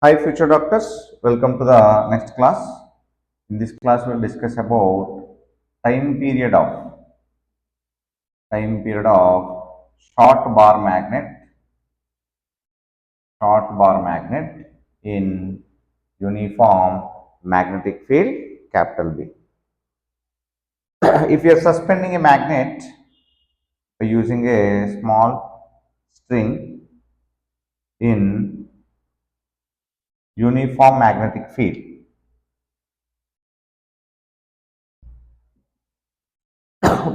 Hi future doctors, welcome to the next class. In this class we will discuss about time period of time period of short bar magnet in uniform magnetic field capital B. If you are suspending a magnet by using a small string in uniform magnetic field,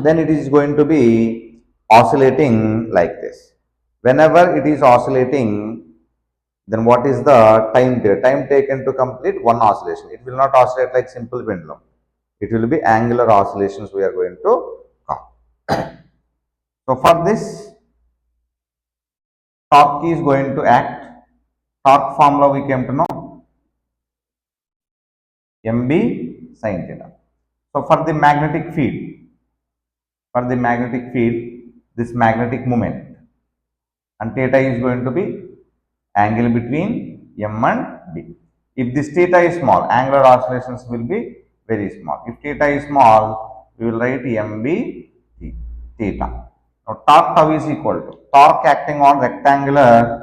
then it is going to be oscillating like this. Whenever it is oscillating, then what is the time period? Time taken to complete one oscillation. It will not oscillate like simple pendulum. It will be angular oscillations we are going to count. So for this, torque is going to act. Torque formula we came to know, mb sin theta. So for the magnetic field, this magnetic moment, and theta is going to be angle between M and B. If this theta is small, angular oscillations will be very small. If theta is small, we will write MB theta. Now torque tau is equal to torque acting on rectangular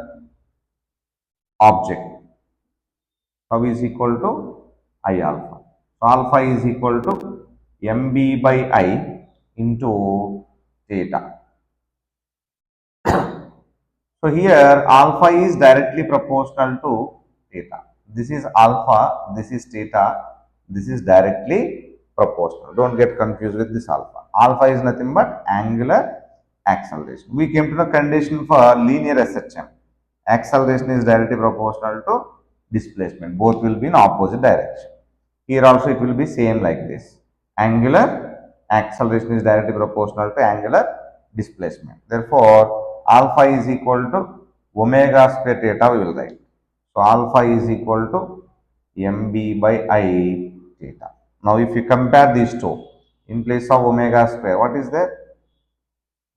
object. Tau is equal to I alpha. So alpha is equal to MB by I into theta. So here alpha is directly proportional to theta. This is alpha, this is theta, this is directly proportional. Don't get confused with this alpha. Alpha is nothing but angular acceleration. We came to the condition for linear SHM. Acceleration is directly proportional to displacement. Both will be in opposite direction. Here also it will be same like this. Angular acceleration is directly proportional to angular displacement. Therefore, alpha is equal to omega square theta we will write. So, alpha is equal to mb by I theta. Now, if you compare these two, in place of omega square, what is there?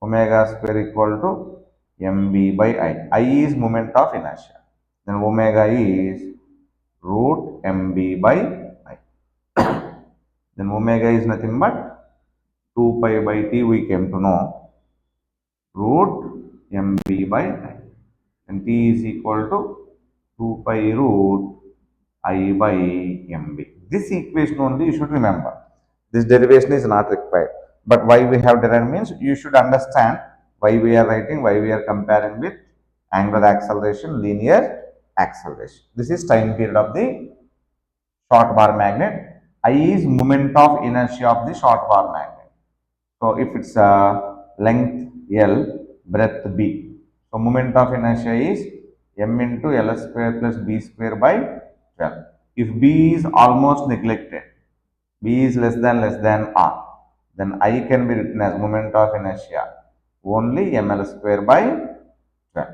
Omega square equal to mb by I. I is moment of inertia. Then omega is root mb by I. Then omega is nothing but 2 pi by t we came to know, root mb by I, and t is equal to 2 pi root I by mb. This equation only you should remember. This derivation is not required. But why we have derived means you should understand why we are writing, why we are comparing with angular acceleration, linear acceleration. This is time period of the short bar magnet. I is moment of inertia of the short bar magnet. So if it's length L, breadth B. So moment of inertia is m into L square plus B square by 12. If B is almost neglected, B is less than R, then I can be written as moment of inertia only ml square by 12.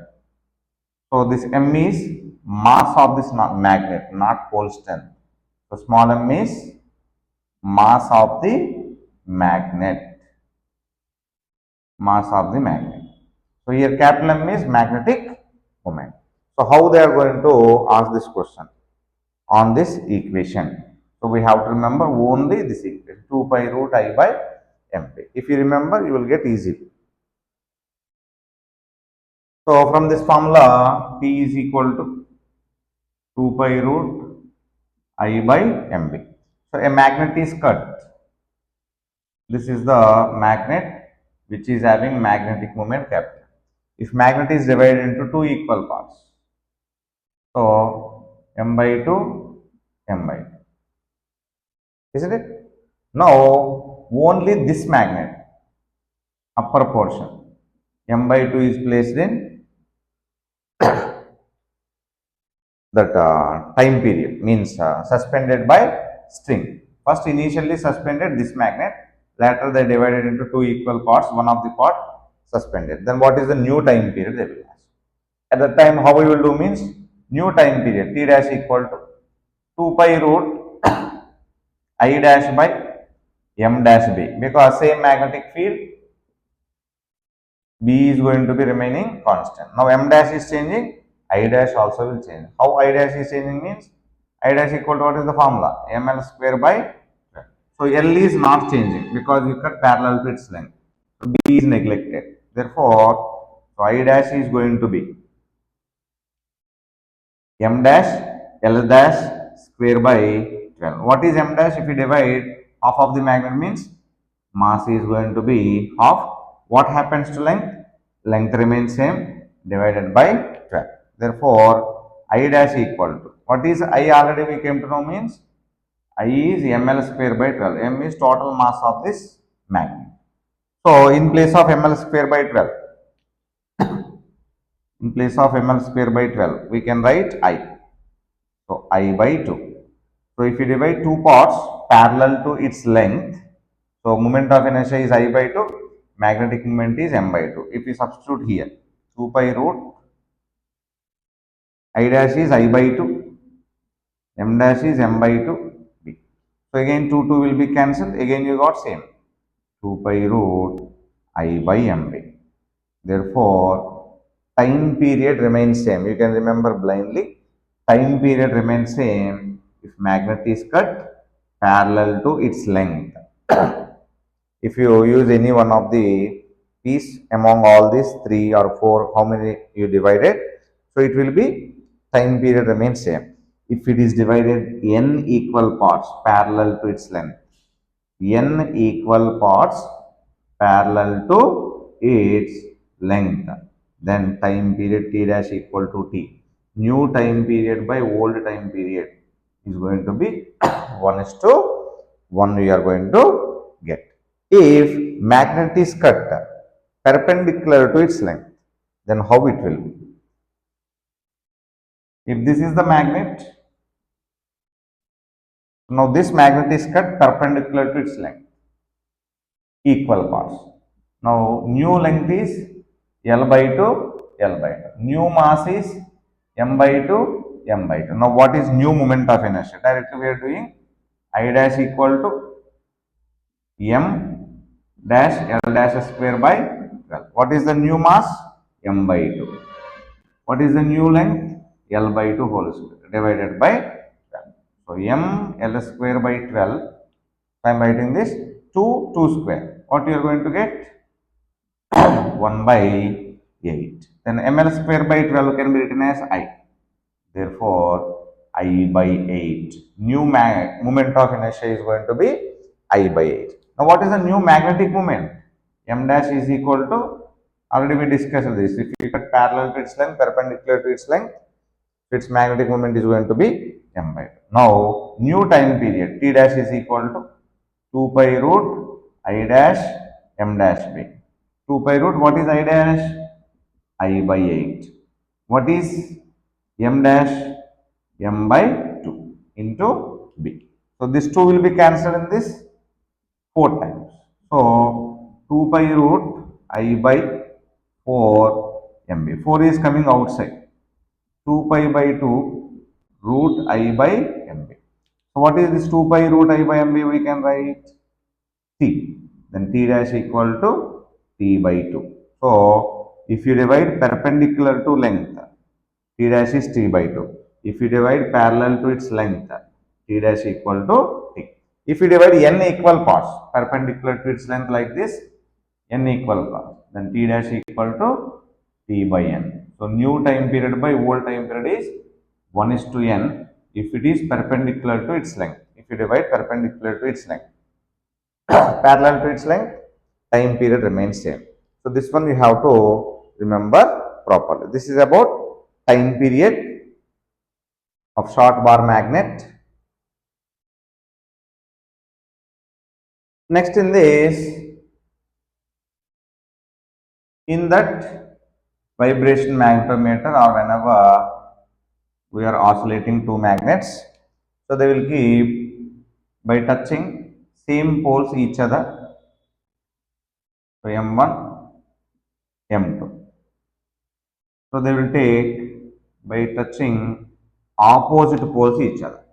So this m is mass of this magnet, not pole strength. So small m is mass of the magnet. Mass of the magnet. So here capital M is magnetic moment. So how they are going to ask this question on this equation? So we have to remember only this equation, 2 pi root I by mp. If you remember, you will get easily. So from this formula, P is equal to 2 pi root I by mb. So a magnet is cut. This is the magnet which is having magnetic moment capital. If magnet is divided into two equal parts, so m by 2, m by 2, isn't it? Now, only this magnet, upper portion, m by 2 is placed in that time period, means suspended by string. First, initially suspended this magnet, later they divided into two equal parts, one of the part suspended. Then what is the new time period they will ask? At that time, how we will do means new time period t dash equal to 2 pi root I dash by m dash b, because same magnetic field B is going to be remaining constant. Now m dash is changing, I dash also will change. How I dash is changing means I dash equal to what is the formula? ML square by 12. So L is not changing because you cut parallel to its length. So B is neglected. Therefore, so I dash is going to be M dash L dash square by 12. What is M dash? If you divide half of the magnet means mass is going to be half. What happens to length? Length remains same divided by 12. Therefore, I dash equal to, what is I already we came to know means I is ml square by 12. M is total mass of this magnet. So, in place of ml square by 12, in place of ml square by 12, we can write I. So, I by 2. So, if you divide two parts parallel to its length, so moment of inertia is I by 2, magnetic moment is m by 2. If we substitute here, 2 pi root I dash is I by 2, m dash is m by 2, b. So, again 2 will be cancelled, again you got same 2 pi root I by m by. Therefore, time period remains same. You can remember blindly. Time period remains same if magnet is cut parallel to its length. If you use any one of the piece among all these 3 or 4, how many you divided? So it will be time period remains same. If it is divided n equal parts parallel to its length, n equal parts parallel to its length, then time period t dash equal to t. New time period by old time period is going to be 1 is to 1 we are going to get. If magnet is cut perpendicular to its length, then how it will be? If this is the magnet, now this magnet is cut perpendicular to its length, equal parts. Now, new length is L by 2, L by 2. New mass is M by 2, M by 2. Now, what is new moment of inertia? Directly we are doing I dash equal to M dash L dash square by 12. What is the new mass? M by 2. What is the new length? L by 2 whole square divided by 12. So, M L square by 12. I am writing this 2, 2 square. What you are going to get? 1 by 8. Then ml square by 12 can be written as I. Therefore, I by 8. New moment of inertia is going to be I by 8. Now, what is the new magnetic moment? M dash is equal to, already we discussed this. If you cut parallel to its length, perpendicular to its length, its magnetic moment is going to be M by 2. Now, new time period T dash is equal to 2 pi root I dash M dash by 2 pi root, what is I dash? I by 8. What is M dash? M by 2 into B. So, this 2 will be cancelled in this 4 times. So, 2 pi root I by 4 MB. 4 is coming outside. 2 pi by 2 root I by MB. So, what is this 2 pi root I by MB? We can write T. Then T dash equal to T by 2. So, if you divide perpendicular to length, T dash is T by 2. If you divide parallel to its length, T dash equal to T. If you divide n equal parts perpendicular to its length like this, n equal parts, then T dash equal to T by n. So, new time period by old time period is 1 is to n if it is perpendicular to its length. If you divide perpendicular to its length, parallel to its length, time period remains same. So, this one you have to remember properly. This is about time period of short bar magnet. Next in this, in that vibration magnetometer or whenever we are oscillating two magnets, so they will keep by touching same poles each other. So, M1, M2. So, they will take by touching opposite poles each other.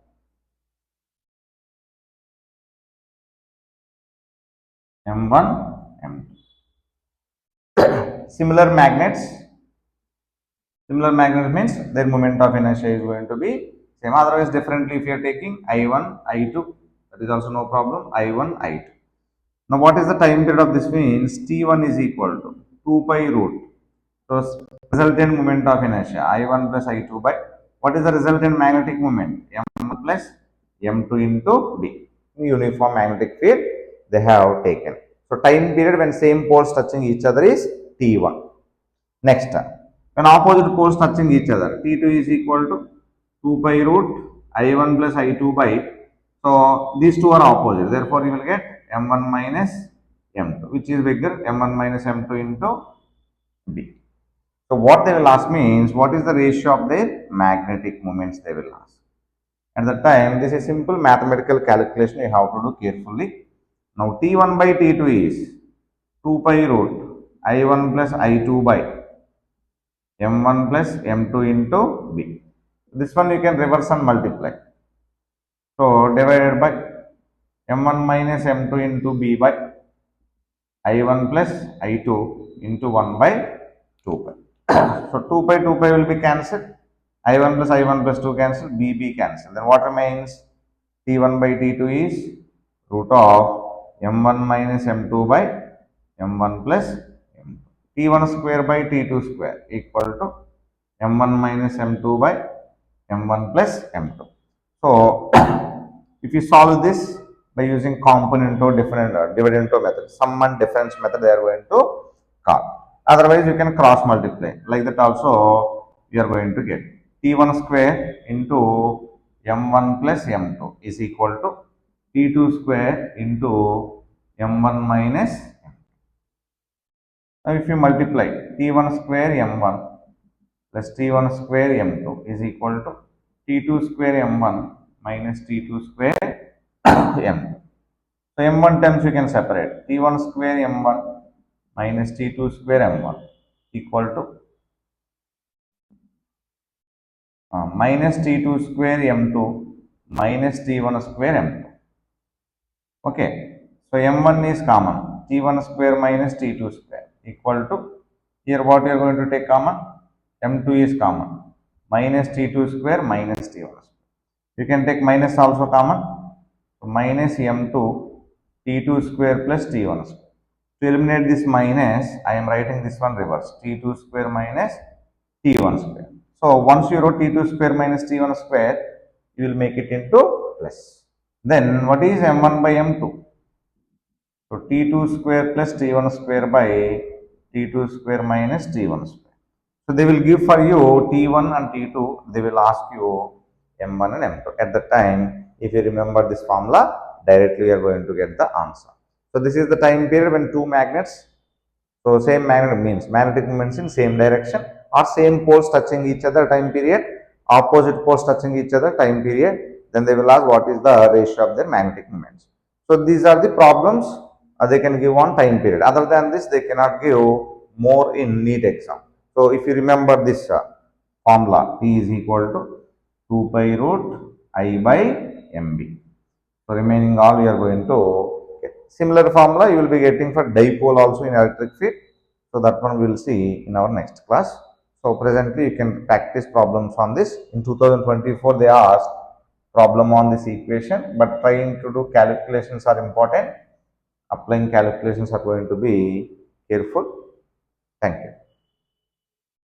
M1, M2. Similar magnets Similar magnet means their moment of inertia is going to be same. Otherwise, differently if you are taking I1, I2, that is also no problem. I1, I2. Now, what is the time period of this means T1 is equal to 2 pi root. So, resultant moment of inertia I1 plus I2 by what is the resultant magnetic moment M1 plus M2 into B. Uniform magnetic field they have taken. So, time period when same poles touching each other is T1. Next, when opposite poles touching each other, T2 is equal to 2 pi root I1 plus I2 by, so these two are opposite, therefore you will get M1 minus M2, which is bigger, M1 minus M2 into B. So what they will ask means, what is the ratio of their magnetic moments they will ask. At the time, this is simple mathematical calculation you have to do carefully. Now T1 by T2 is 2 pi root I1 plus I2 by M1 plus M2 into B. This one you can reverse and multiply. So, divided by M1 minus M2 into B by I1 plus I2 into 1 by 2 pi. So, 2 pi will be cancelled. I1 plus 2 cancelled, B cancelled. Then what remains? T1 by T2 is root of M1 minus M2 by M1 plus M2. T1 square by T2 square equal to M1 minus M2 by M1 plus M2. So, if you solve this by using component or different dividend method, sum and difference method they are going to call. Otherwise, you can cross multiply. Like that also you are going to get T1 square into M1 plus M2 is equal to T2 square into M1 minus M2. Now, if you multiply T1 square M1 plus T1 square M2 is equal to T2 square M1 minus T2 square M2. So, M1 terms you can separate T1 square M1 minus T2 square M1 equal to minus T2 square M2 minus T1 square M2. Okay. So, M1 is common, T1 square minus T2 square equal to, here what you are going to take common, M2 is common, minus T2 square minus T1 square. You can take minus also common, so minus M2 T2 square plus T1 square. To eliminate this minus, I am writing this one reverse, T2 square minus T1 square. So, once you wrote T2 square minus T1 square, you will make it into plus. Then, what is M1 by M2? So, T2 square plus T1 square by T2 square minus T1 square. So, they will give for you T1 and T2, they will ask you M1 and M2. At the time, if you remember this formula, directly you are going to get the answer. So, this is the time period when two magnets, so same magnet means magnetic moments in same direction or same poles touching each other time period, opposite poles touching each other time period, then they will ask what is the ratio of their magnetic moments. So, these are the problems they can give on time period. Other than this, they cannot give more in NEET exam. So, if you remember this formula, P is equal to 2 pi root I by MB. So, remaining all you are going to get. Similar formula you will be getting for dipole also in electric field. So, that one we will see in our next class. So, presently you can practice problems on this. In 2024 they asked problem on this equation, but trying to do calculations are important. Applying calculations are going to be careful. Thank you.